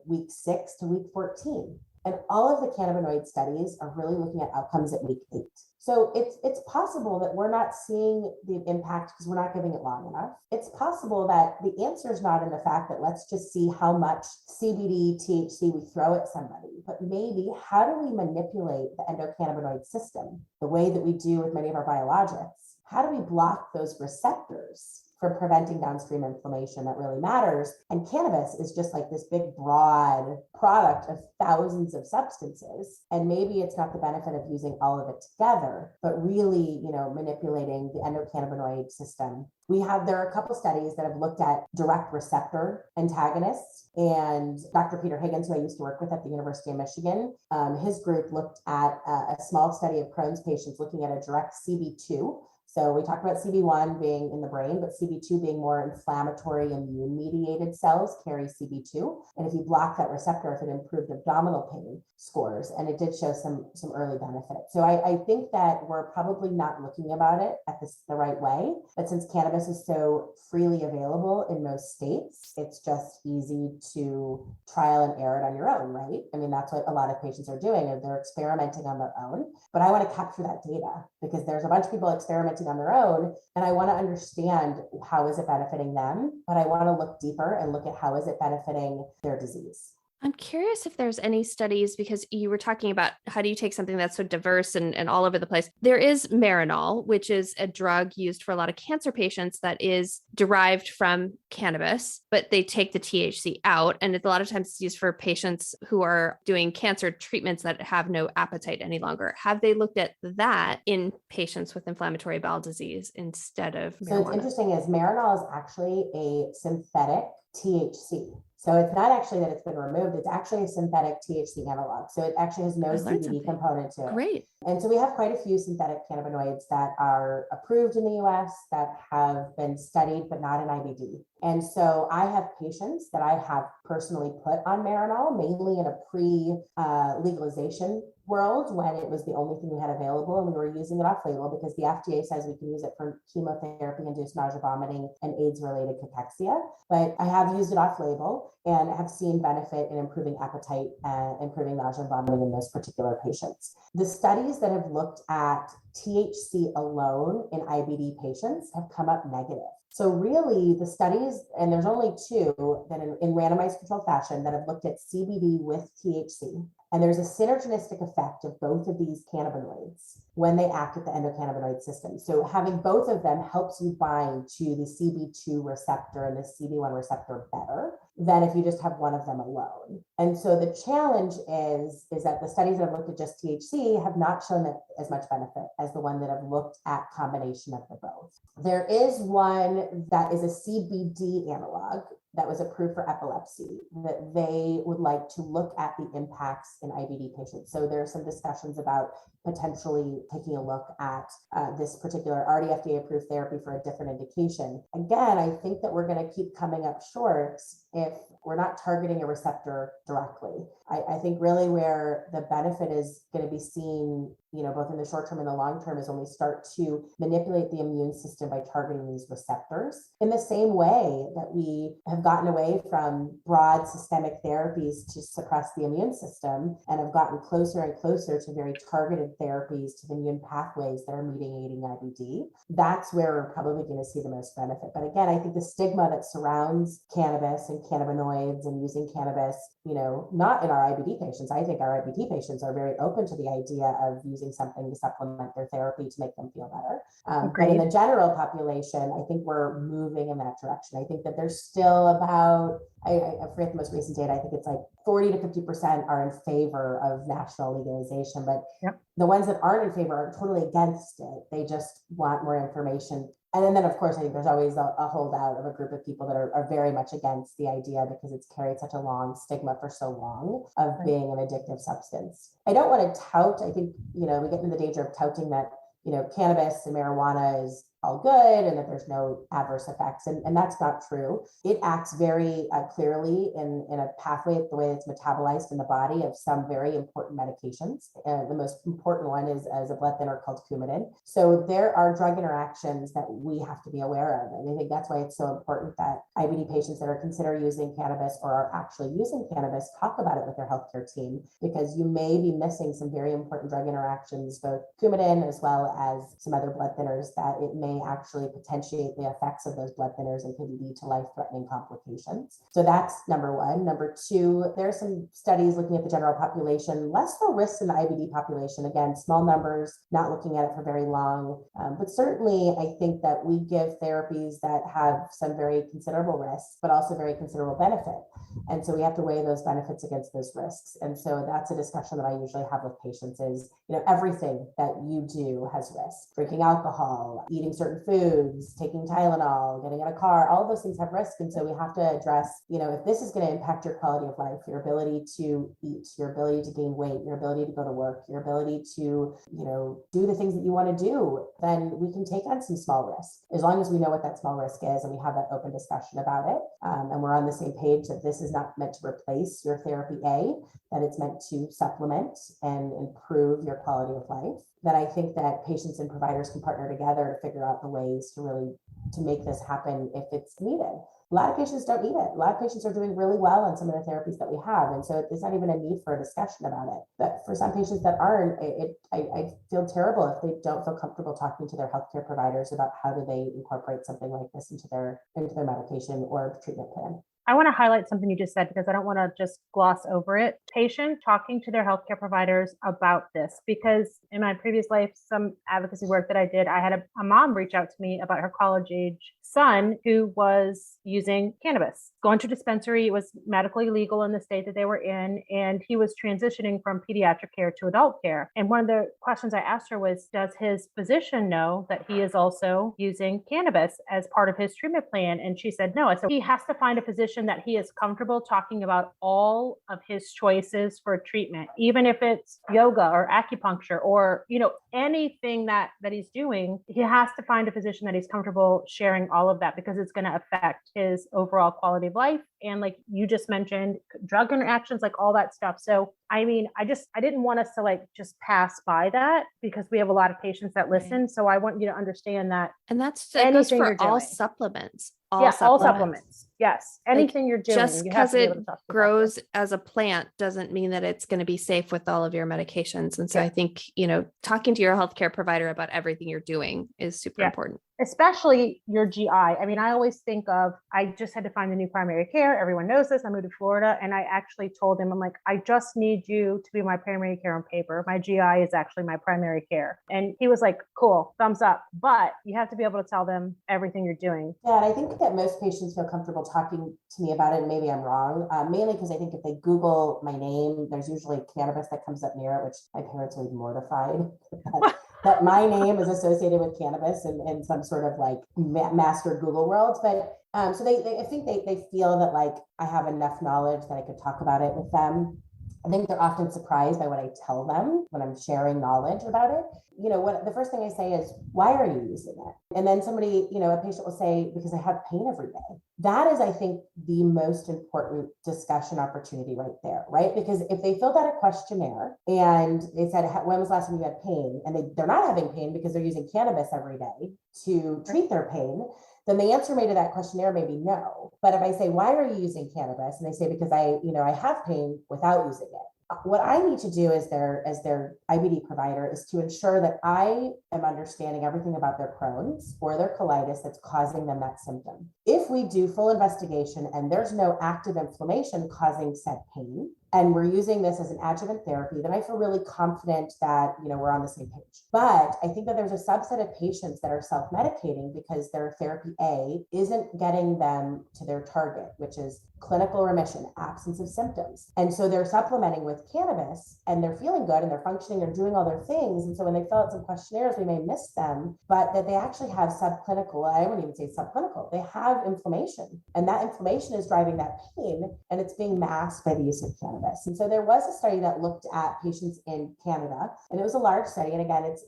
week 6 to week 14. And all of the cannabinoid studies are really looking at outcomes at week 8. So it's possible that we're not seeing the impact because we're not giving it long enough. It's possible that the answer is not in the fact that let's just see how much CBD, THC we throw at somebody, but maybe how do we manipulate the endocannabinoid system the way that we do with many of our biologics? How do we block those receptors for preventing downstream inflammation that really matters. And cannabis is just like this big, broad product of thousands of substances. And maybe it's not the benefit of using all of it together, but really, manipulating the endocannabinoid system. There are a couple studies that have looked at direct receptor antagonists, and Dr. Peter Higgins, who I used to work with at the University of Michigan, his group looked at a small study of Crohn's patients looking at a direct CB2. So we talked about CB1 being in the brain, but CB2 being more inflammatory immune-mediated cells carry CB2. And if you block that receptor, if it improved abdominal pain scores, and it did show some early benefit. So I think that we're probably not looking about it at the right way. But since cannabis is so freely available in most states, it's just easy to trial and error it on your own, right? I mean, that's what a lot of patients are doing, is they're experimenting on their own. But I want to capture that data because there's a bunch of people experimenting on their own, and I want to understand how is it benefiting them, but I want to look deeper and look at how is it benefiting their disease.
I'm curious if there's any studies, because you were talking about how do you take something that's so diverse and all over the place. There is Marinol, which is a drug used for a lot of cancer patients that is derived from cannabis, but they take the THC out. And a lot of times it's used for patients who are doing cancer treatments that have no appetite any longer. Have they looked at that in patients with inflammatory bowel disease instead of marijuana?
So what's interesting is Marinol is actually a synthetic THC. So it's not actually that it's been removed, it's actually a synthetic THC analog. So it actually has no CBD component to it.
Great.
And so we have quite a few synthetic cannabinoids that are approved in the US that have been studied, but not in IBD. And so I have patients that I have personally put on Marinol, mainly in a pre-legalization world when it was the only thing we had available and we were using it off label because the FDA says we can use it for chemotherapy-induced nausea, vomiting, and AIDS-related cachexia. But I have used it off label and have seen benefit in improving appetite and improving nausea and vomiting in those particular patients. The studies that have looked at THC alone in IBD patients have come up negative. So really the studies, and there's only two that in randomized controlled fashion that have looked at CBD with THC. And there's a synergistic effect of both of these cannabinoids when they act at the endocannabinoid system. So having both of them helps you bind to the CB2 receptor and the CB1 receptor better than if you just have one of them alone. And so the challenge is that the studies that have looked at just THC have not shown that as much benefit as the one that have looked at combination of the both. There is one that is a CBD analog that was approved for epilepsy that they would like to look at the impacts in IBD patients. So there are some discussions about potentially taking a look at this particular already FDA approved therapy for a different indication. Again, I think that we're going to keep coming up short if we're not targeting a receptor directly. I think really where the benefit is going to be seen, both in the short term and the long term, is when we start to manipulate the immune system by targeting these receptors in the same way that we have gotten away from broad systemic therapies to suppress the immune system and have gotten closer and closer to very targeted therapies to the immune pathways that are mediating IBD. That's where we're probably going to see the most benefit. But again, I think the stigma that surrounds cannabis and cannabinoids and using cannabis, not in our IBD patients. I think our IBD patients are very open to the idea of using something to supplement their therapy to make them feel better. But in the general population, I think we're moving in that direction. I think that there's still about, I forget the most recent data, I think it's like 40 to 50% are in favor of national legalization, but the ones that aren't in favor are totally against it. They just want more information. And then, of course, I think there's always a holdout of a group of people that are very much against the idea because it's carried such a long stigma for so long of being an addictive substance. I don't want to tout, I think, we get into the danger of touting that, cannabis and marijuana is all good and that there's no adverse effects. And that's not true. It acts very clearly in a pathway, the way it's metabolized in the body of some very important medications. The most important one is a blood thinner called Coumadin. So there are drug interactions that we have to be aware of. And I think that's why it's so important that IBD patients that are considering using cannabis or are actually using cannabis talk about it with their healthcare team, because you may be missing some very important drug interactions, both Coumadin as well as some other blood thinners, that it may may actually potentiate the effects of those blood thinners and could lead to life-threatening complications. So that's number one. Number two, there are some studies looking at the general population, less low risk in the IBD population. Again, small numbers, not looking at it for very long. But certainly, I think that we give therapies that have some very considerable risks, but also very considerable benefit. And so we have to weigh those benefits against those risks. And so that's a discussion that I usually have with patients is, everything that you do has risk. Drinking alcohol, eating certain foods, taking Tylenol, getting in a car, all of those things have risk. And so we have to address, if this is going to impact your quality of life, your ability to eat, your ability to gain weight, your ability to go to work, your ability to, do the things that you want to do, then we can take on some small risk as long as we know what that small risk is and we have that open discussion about it. And we're on the same page that this is not meant to replace your therapy A, that it's meant to supplement and improve your quality of life. That I think that patients and providers can partner together to figure out the ways to make this happen if it's needed. A lot of patients don't need it. A lot of patients are doing really well on some of the therapies that we have. And so there's not even a need for a discussion about it. But for some patients that aren't, I feel terrible if they don't feel comfortable talking to their healthcare providers about how do they incorporate something like this into their medication or treatment plan.
I want to highlight something you just said because I don't want to just gloss over it. Patients talking to their healthcare providers about this, because in my previous life, some advocacy work that I did, I had a mom reach out to me about her college age son who was using cannabis, going to a dispensary. It was medically legal in the state that they were in, and he was transitioning from pediatric care to adult care. And one of the questions I asked her was, does his physician know that he is also using cannabis as part of his treatment plan? And she said no. So he has to find a physician that he is comfortable talking about all of his choices for treatment, even if it's yoga or acupuncture or, anything that he's doing. He has to find a physician that he's comfortable sharing all of that, because it's going to affect his overall quality of life. And like you just mentioned, drug interactions, like all that stuff. So, I didn't want us to just pass by that, because we have a lot of patients that listen. Right. So I want you to understand that.
And that goes for all supplements. All supplements.
Yes. Anything you're doing.
Just because it grows as a plant doesn't mean that it's going to be safe with all of your medications. And so I think, talking to your healthcare provider about everything you're doing is super important.
Especially your GI. I always think of, I just had to find a new primary care. Everyone knows this. I moved to Florida, and I actually told him, I'm like, I just need you to be my primary care on paper. My GI is actually my primary care. And he was like, cool, thumbs up. But you have to be able to tell them everything you're doing.
Yeah, and I think that most patients feel comfortable talking to me about it. And maybe I'm wrong, mainly because I think if they Google my name, there's usually cannabis that comes up near it, which my parents would be mortified. That my name is associated with cannabis in some sort of master Google world. But so I think they feel that I have enough knowledge that I could talk about it with them. I think they're often surprised by what I tell them when I'm sharing knowledge about it. What the first thing I say is, why are you using it? And then somebody, a patient will say, because I have pain every day. That is, I think, the most important discussion opportunity right there, right? Because if they filled out a questionnaire and they said, when was the last time you had pain? And they're not having pain because they're using cannabis every day to treat their pain, then the answer to that questionnaire may be no. But if I say, why are you using cannabis? And they say, because I have pain without using it. What I need to do as their IBD provider is to ensure that I am understanding everything about their Crohn's or their colitis that's causing them that symptom. If we do full investigation and there's no active inflammation causing said pain, and we're using this as an adjuvant therapy, then I feel really confident that, we're on the same page. But I think that there's a subset of patients that are self-medicating because their therapy A isn't getting them to their target, which is clinical remission, absence of symptoms. And so they're supplementing with cannabis and they're feeling good and they're functioning, they're doing all their things. And so when they fill out some questionnaires, we may miss them, but that they actually have subclinical, I wouldn't even say subclinical, they have inflammation, and that inflammation is driving that pain, and it's being masked by the use of cannabis. And so there was a study that looked at patients in Canada, and it was a large study. And again, it's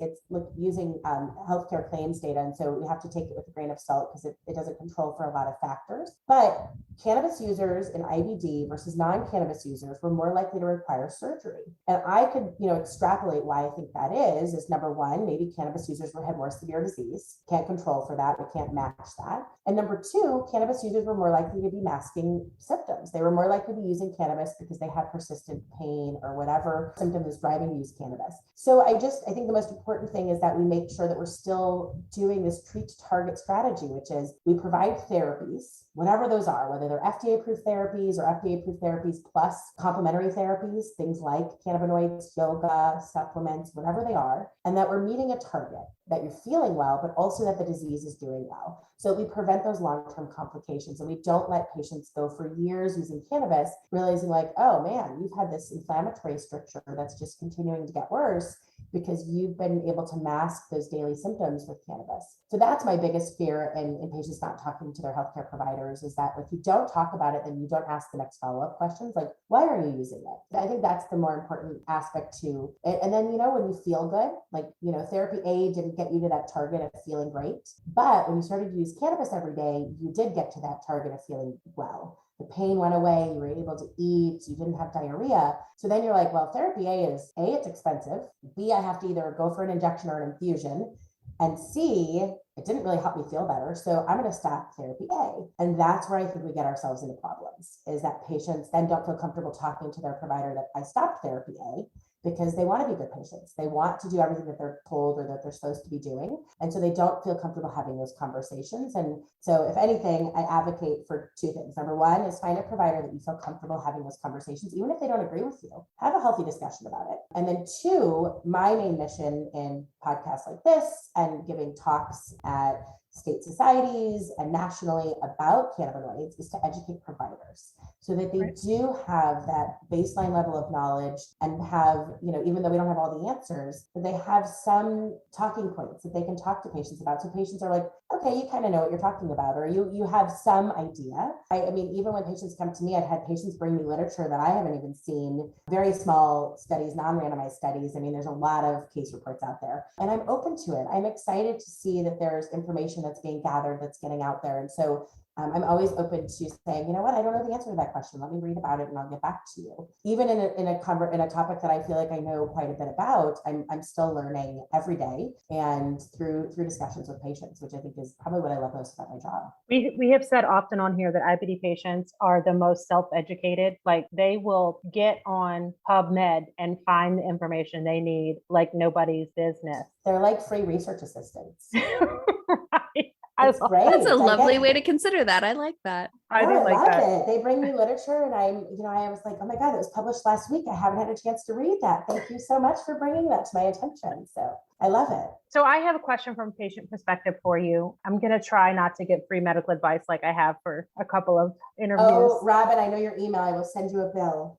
using healthcare claims data. And so we have to take it with a grain of salt because it doesn't control for a lot of factors. But cannabis users users in IBD versus non-cannabis users were more likely to require surgery. And I could, extrapolate why I think that is number one, maybe cannabis users had more severe disease, can't control for that, we can't match that. And number two, cannabis users were more likely to be masking symptoms. They were more likely to be using cannabis because they had persistent pain or whatever symptom is driving to use cannabis. So I think the most important thing is that we make sure that we're still doing this treat to target strategy, which is we provide therapies, whatever those are, whether they're FDA-approved therapies or FDA-approved therapies plus complementary therapies, things like cannabinoids, yoga, supplements, whatever they are, and that we're meeting a target, that you're feeling well, but also that the disease is doing well. So we prevent those long-term complications and we don't let patients go for years using cannabis, realizing like, oh man, you've had this inflammatory stricture that's just continuing to get worse because you've been able to mask those daily symptoms with cannabis. So that's my biggest fear in patients not talking to their healthcare providers, is that if you don't talk about it, then you don't ask the next follow-up questions like, why are you using it? I think that's the more important aspect too. And then, when you feel good, like, therapy A didn't get you to that target of feeling great, but when you started to use cannabis every day, you did get to that target of feeling well. The pain went away, you were able to eat, you didn't have diarrhea. So then you're like, well, therapy A is A, it's expensive. B, I have to either go for an injection or an infusion. And C, it didn't really help me feel better. So I'm going to stop therapy A. And that's where I think we get ourselves into problems, is that patients then don't feel comfortable talking to their provider that I stopped therapy A, because they want to be good patients. They want to do everything that they're told or that they're supposed to be doing. And so they don't feel comfortable having those conversations. And so if anything, I advocate for two things. Number one is find a provider that you feel comfortable having those conversations, even if they don't agree with you. Have a healthy discussion about it. And then two, my main mission in podcasts like this and giving talks at state societies and nationally about cannabinoids is to educate providers so that they do have that baseline level of knowledge and have, even though we don't have all the answers, that they have some talking points that they can talk to patients about. So patients are like, okay, you kind of know what you're talking about, or you have some idea. I mean, even when patients come to me, I've had patients bring me literature that I haven't even seen, very small studies, non-randomized studies. I mean, there's a lot of case reports out there, and I'm open to it. I'm excited to see that there's information that's being gathered, that's getting out there. And so I'm always open to saying, you know what, I don't know the answer to that question. Let me read about it and I'll get back to you. Even in a topic that I feel like I know quite a bit about, I'm still learning every day and through discussions with patients, which I think is probably what I love most about my job.
We have said often on here that IBD patients are the most self-educated. Like they will get on PubMed and find the information they need like nobody's business.
They're like free research assistants.
Right.
It's great.
That's a lovely way to consider that. I like that.
I do like
love
that.
it. They bring me literature and I was like, oh my God, it was published last week. I haven't had a chance to read that. Thank you so much for bringing that to my attention. So I love it.
So I have a question from patient perspective for you. I'm going to try not to get free medical advice like I have for a couple of interviews.
Oh, Robin, I know your email. I will send you a bill.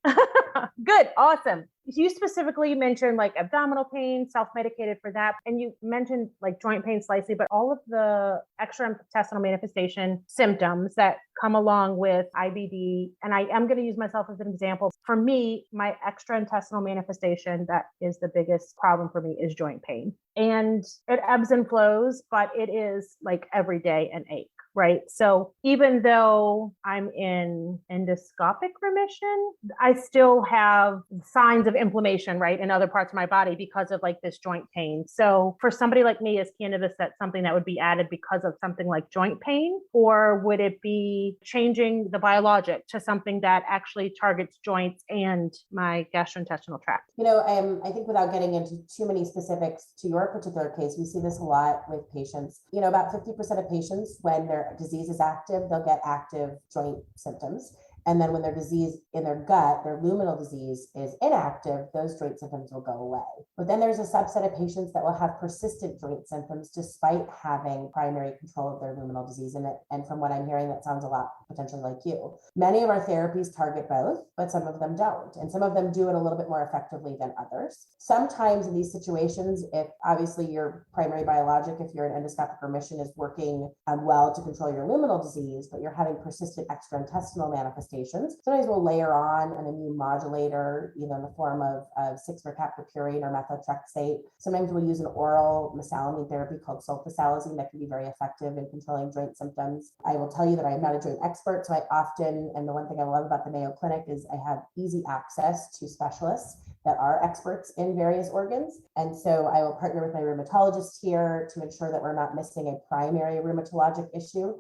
Good. Awesome. You specifically mentioned like abdominal pain, self-medicated for that. And you mentioned like joint pain slightly, but all of the extraintestinal manifestation symptoms that come along with IBD. And I am going to use myself as an example. For me, my extraintestinal manifestation, that is the biggest problem for me, is joint pain. And it ebbs and flows, but it is like every day an ache. Right. So even though I'm in endoscopic remission, I still have signs of inflammation, right, in other parts of my body because of like this joint pain. So for somebody like me, is cannabis that's something that would be added because of something like joint pain, or would it be changing the biologic to something that actually targets joints and my gastrointestinal tract?
I think without getting into too many specifics to your particular case, we see this a lot with patients. About 50% of patients, when their disease is active, they'll get active joint symptoms. And then when their disease in their gut, their luminal disease is inactive, those joint symptoms will go away. But then there's a subset of patients that will have persistent joint symptoms despite having primary control of their luminal disease. And from what I'm hearing, that sounds a lot potentially like you. Many of our therapies target both, but some of them don't. And some of them do it a little bit more effectively than others. Sometimes in these situations, if obviously your primary biologic, if you're in endoscopic remission, is working well to control your luminal disease, but you're having persistent extraintestinal manifestations, limitations. Sometimes we'll layer on an immune modulator, either in the form of 6-mercaptopurine or methotrexate. Sometimes we'll use an oral mesalamine therapy called sulfasalazine that can be very effective in controlling joint symptoms. I will tell you that I'm not a joint expert, so I often, and the one thing I love about the Mayo Clinic is I have easy access to specialists that are experts in various organs. And so I will partner with my rheumatologist here to ensure that we're not missing a primary rheumatologic issue,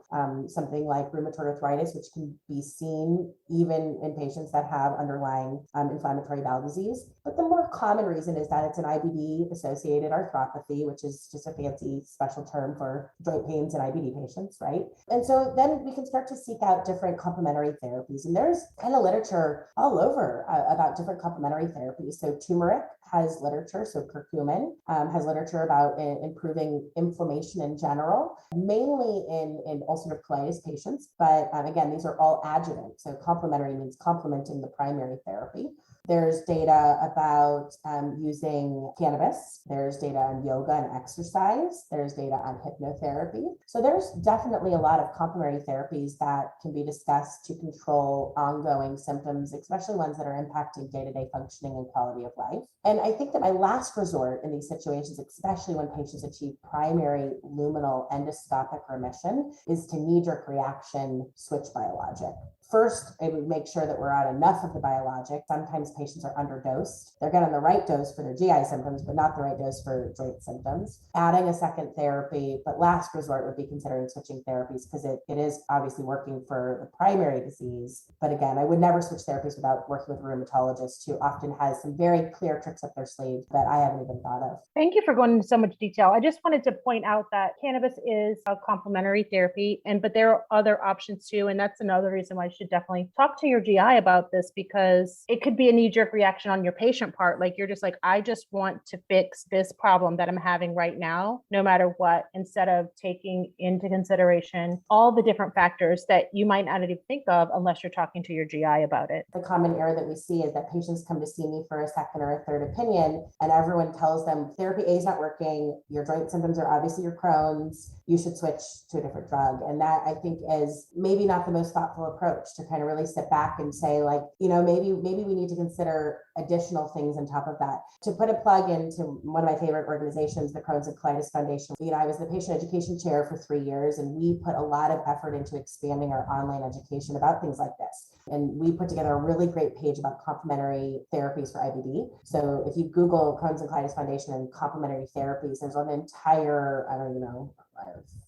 something like rheumatoid arthritis, which can be seen even in patients that have underlying inflammatory bowel disease. But the more common reason is that it's an IBD-associated arthropathy, which is just a fancy special term for joint pains in IBD patients, right? And so then we can start to seek out different complementary therapies. And there's kind of literature all over about different complementary therapies. So turmeric has literature, so curcumin has literature about improving inflammation in general, mainly in ulcerative colitis patients. But again, these are all adjuvant. So complementary means complementing the primary therapy. There's data about using cannabis. There's data on yoga and exercise. There's data on hypnotherapy. So there's definitely a lot of complementary therapies that can be discussed to control ongoing symptoms, especially ones that are impacting day-to-day functioning and quality of life. And I think that my last resort in these situations, especially when patients achieve primary luminal endoscopic remission, is to knee-jerk reaction switch biologic. First, I would make sure that we're on enough of the biologic. Sometimes patients are underdosed. They're getting the right dose for their GI symptoms, but not the right dose for joint symptoms. Adding a second therapy, but last resort would be considering switching therapies because it is obviously working for the primary disease. But again, I would never switch therapies without working with a rheumatologist who often has some very clear tricks up their sleeve that I haven't even thought of.
Thank you for going into so much detail. I just wanted to point out that cannabis is a complementary therapy, but there are other options too. And that's another reason why you should definitely talk to your GI about this, because it could be a knee-jerk reaction on your patient part. Like you're just like, I just want to fix this problem that I'm having right now, no matter what, instead of taking into consideration all the different factors that you might not even think of unless you're talking to your GI about it.
The common error that we see is that patients come to see me for a second or a third opinion, and everyone tells them therapy A is not working. Your joint symptoms are obviously your Crohn's. You should switch to a different drug. And that I think is maybe not the most thoughtful approach, to kind of really sit back and say, like, maybe we need to consider additional things on top of that. To put a plug into one of my favorite organizations, the Crohn's and Colitis Foundation, I was the patient education chair for 3 years, and we put a lot of effort into expanding our online education about things like this. And we put together a really great page about complementary therapies for IBD. So if you Google Crohn's and Colitis Foundation and complementary therapies, there's an entire,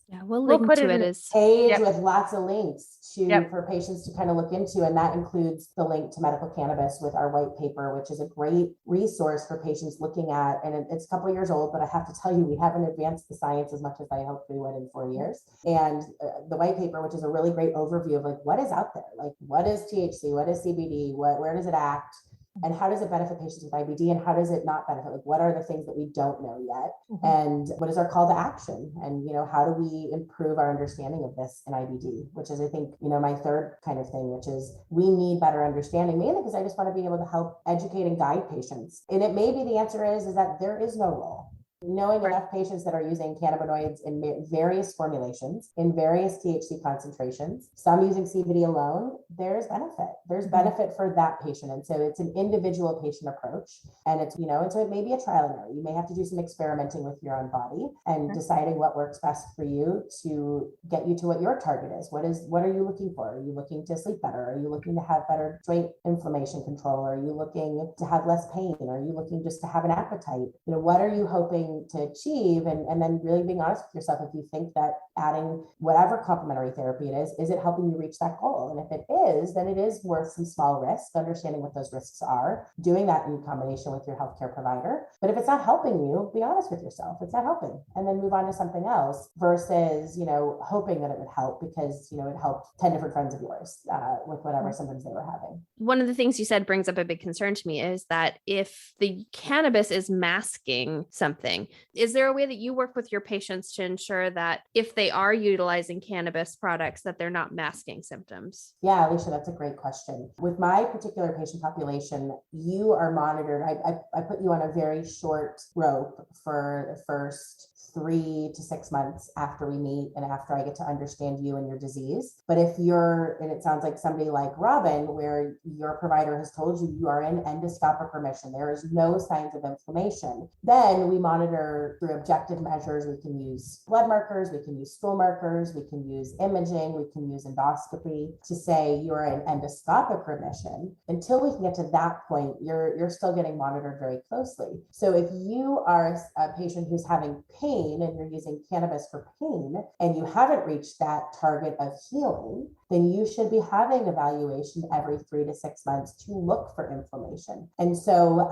yeah, we'll link to it as
page with lots of links for patients to kind of look into. And that includes the link to medical cannabis with our white paper, which is a great resource for patients looking at, and it's a couple of years old, but I have to tell you, we haven't advanced the science as much as I hoped we would in 4 years. And the white paper, which is a really great overview of like, what is out there? Like, what is THC? What is CBD? Where does it act? And how does it benefit patients with IBD, and how does it not benefit? Like, what are the things that we don't know yet? Mm-hmm. And what is our call to action? And, how do we improve our understanding of this in IBD, which is, I think, my third kind of thing, which is we need better understanding, mainly because I just want to be able to help educate and guide patients. And it may be the answer is that there is no role. Knowing enough patients that are using cannabinoids in various formulations, in various THC concentrations, some using CBD alone, there's benefit. There's benefit for that patient. And so it's an individual patient approach. And it's, and so it may be a trial and error. You may have to do some experimenting with your own body and deciding what works best for you to get you to what your target is. What are you looking for? Are you looking to sleep better? Are you looking to have better joint inflammation control? Are you looking to have less pain? Are you looking just to have an appetite? What are you hoping to achieve? And then really being honest with yourself, if you think that adding whatever complementary therapy it is it helping you reach that goal? And if it is, then it is worth some small risks, understanding what those risks are, doing that in combination with your healthcare provider. But if it's not helping you, be honest with yourself, it's not helping, and then move on to something else versus, hoping that it would help because, it helped 10 different friends of yours with whatever symptoms they were having.
One of the things you said brings up a big concern to me is that if the cannabis is masking something, Interesting. Is there a way that you work with your patients to ensure that if they are utilizing cannabis products, that they're not masking symptoms?
Yeah, Alicia, that's a great question. With my particular patient population, you are monitored. I put you on a very short rope for the first 3 to 6 months after we meet and after I get to understand you and your disease. But if you're, and it sounds like somebody like Robin, where your provider has told you you are in endoscopic remission, there is no signs of inflammation, then we monitor through objective measures. We can use blood markers, we can use stool markers, we can use imaging, we can use endoscopy to say you're in endoscopic remission. Until we can get to that point, you're still getting monitored very closely. So if you are a patient who's having pain and you're using cannabis for pain and you haven't reached that target of healing, then you should be having evaluation every 3 to 6 months to look for inflammation. And so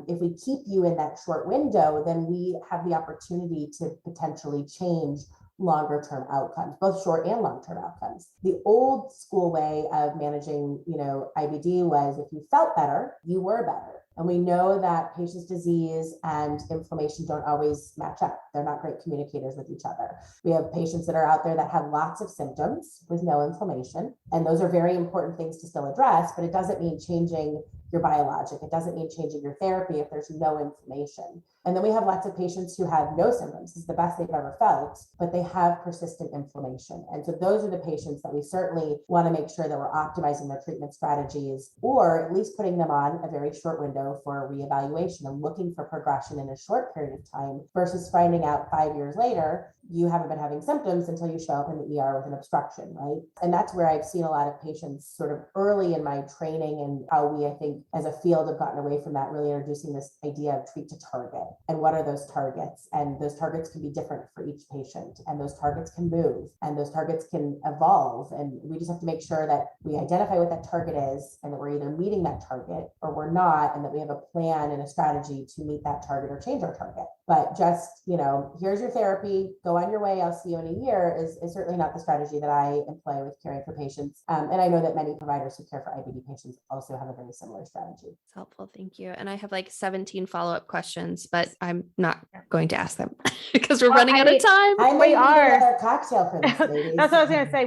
if we keep you in that short window, then we have the opportunity to potentially change longer term outcomes, both short and long term outcomes. The old school way of managing, IBD was if you felt better, you were better. And we know that patients' disease and inflammation don't always match up. They're not great communicators with each other. We have patients that are out there that have lots of symptoms with no inflammation. And those are very important things to still address, but it doesn't mean changing your biologic. It doesn't mean changing your therapy if there's no inflammation. And then we have lots of patients who have no symptoms. This is the best they've ever felt, but they have persistent inflammation. And so those are the patients that we certainly want to make sure that we're optimizing their treatment strategies, or at least putting them on a very short window for reevaluation and looking for progression in a short period of time versus finding out 5 years later, you haven't been having symptoms until you show up in the ER with an obstruction, right? And that's where I've seen a lot of patients sort of early in my training and how we, I think, as a field have gotten away from that, really introducing this idea of treat to target. And what are those targets? And those targets can be different for each patient, and those targets can move, and those targets can evolve. And we just have to make sure that we identify what that target is and that we're either meeting that target or we're not, and that we have a plan and a strategy to meet that target or change our target. But just, here's your therapy, go on your way, I'll see you in a year is certainly not the strategy that I employ with caring for patients. And I know that many providers who care for IBD patients also have a very similar strategy.
It's helpful. Thank you. And I have like 17 follow-up questions, but I'm not going to ask them because we're running out of time.
We are another cocktail for this, ladies.
That's what I was going to say.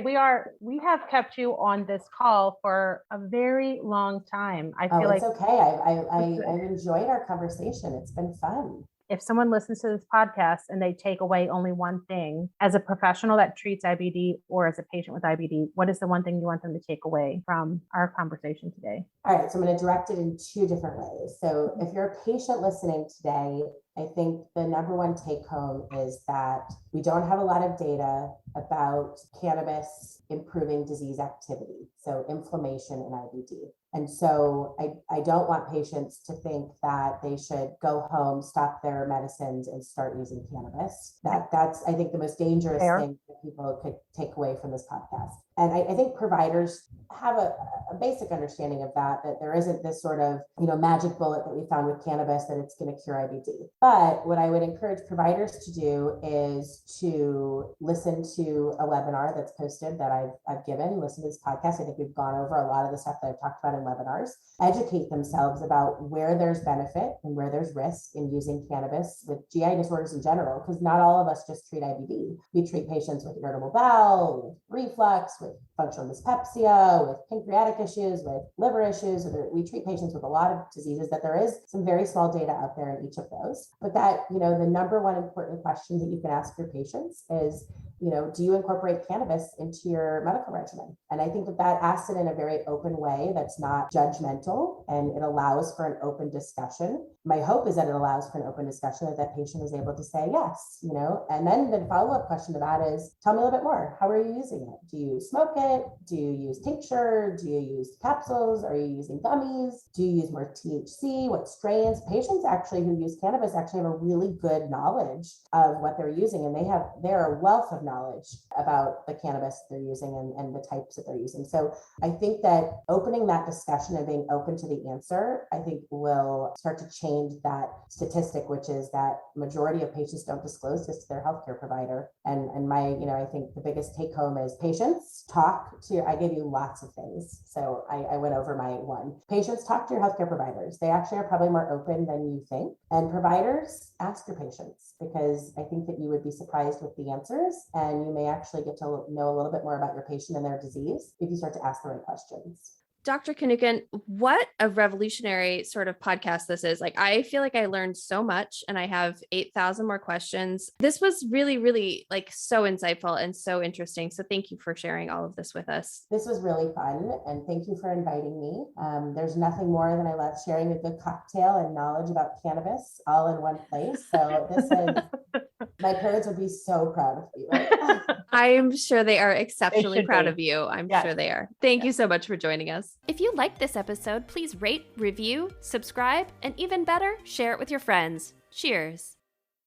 We have kept you on this call for a very long time. I feel
it's okay. I've enjoyed our conversation. It's been fun.
If someone listens to this podcast and they take away only one thing, as a professional that treats IBD or as a patient with IBD, what is the one thing you want them to take away from our conversation today?
All right, so I'm going to direct it in 2 different ways. So if you're a patient listening today, I think the number one take home is that we don't have a lot of data about cannabis improving disease activity, so inflammation in IBD. And so I don't want patients to think that they should go home, stop their medicines, and start using cannabis. That's, I think, the most dangerous thing that people could take away from this podcast. And I think providers have a basic understanding of that there isn't this sort of, magic bullet that we found with cannabis that it's going to cure IBD. But what I would encourage providers to do is to listen to a webinar that's posted that I've given, listen to this podcast. I think we've gone over a lot of the stuff that I've talked about in webinars, educate themselves about where there's benefit and where there's risk in using cannabis with GI disorders in general, because not all of us just treat IBD. We treat patients with irritable bowel, with reflux, with functional dyspepsia, with pancreatic issues, with liver issues. We treat patients with a lot of diseases that there is some very small data out there in each of those. But that, the number one important question that you can ask your patients is, do you incorporate cannabis into your medical regimen? And I think that asks it in a very open way that's not judgmental, and it allows for an open discussion. My hope is that it allows for an open discussion, that patient is able to say yes, and then the follow-up question to that is, tell me a little bit more. How are you using it? Do you smoke it? Do you use tincture? Do you use capsules? Are you using gummies? Do you use more THC? What strains? Patients actually who use cannabis actually have a really good knowledge of what they're using, and they're a wealth of knowledge about the cannabis they're using and the types that they're using. So I think that opening that discussion and being open to the answer, I think will start to change change that statistic, which is that majority of patients don't disclose this to their healthcare provider. And my, I think the biggest take home is patients talk to, I gave you lots of things. So I went over my one. Patients talk to your healthcare providers. They actually are probably more open than you think. And providers, ask your patients, because I think that you would be surprised with the answers, and you may actually get to know a little bit more about your patient and their disease if you start to ask the right questions.
Dr. Kinnucan, what a revolutionary sort of podcast this is. Like, I feel like I learned so much, and I have 8,000 more questions. This was really, really like so insightful and so interesting. So thank you for sharing all of this with us.
This was really fun, and thank you for inviting me. There's nothing more than I love sharing a good cocktail and knowledge about cannabis all in one place. So this is, my parents would be so proud of you. Right?
I'm sure they are exceptionally proud of you. I'm sure they are. Thank you so much for joining us. If you liked this episode, please rate, review, subscribe, and even better, share it with your friends. Cheers.